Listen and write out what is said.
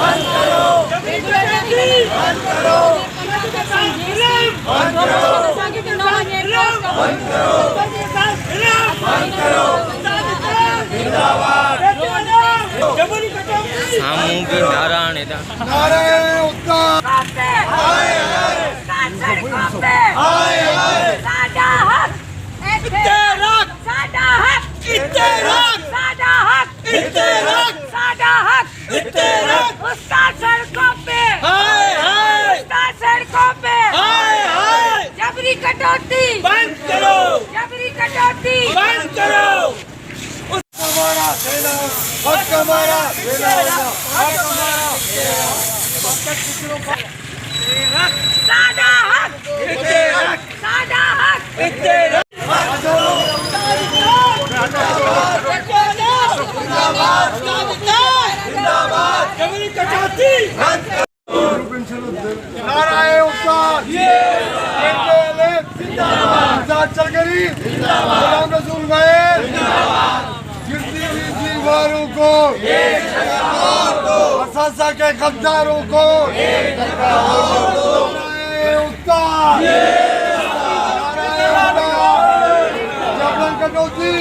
बंद करो, जबरी कटौती बंद करो, बंद करो, बंद करो, जिंदाबाद, जबरी कटौती सामूहिक नारायण नारायण उत्तर हाय हाय हाय हाय साडा हक इत्तेफाक साडा हक इत्तेफाक साडा हक इत्तेफाक साडा हक इत्तेफाक उस्ताद सड़कों पे हाय हाय उस्ताद सड़कों पे हाय हाय जबरी कटौती बंद करो, जबरी कटौती बंद करो, हमारा सेना हक हमारा सेना हक हमारा साडा हक इत्तेफाक साडा हक इत्तेफाक जिंदाबाद, जबरी कटौती नारायण उत्तर जिंदाबाद, चल गई गुलाम रसूल गए गिरती हुई दीवारों को प्रशासन के गद्दारों को नारायण उत्तर नारायण उत्तर जबरन कटौती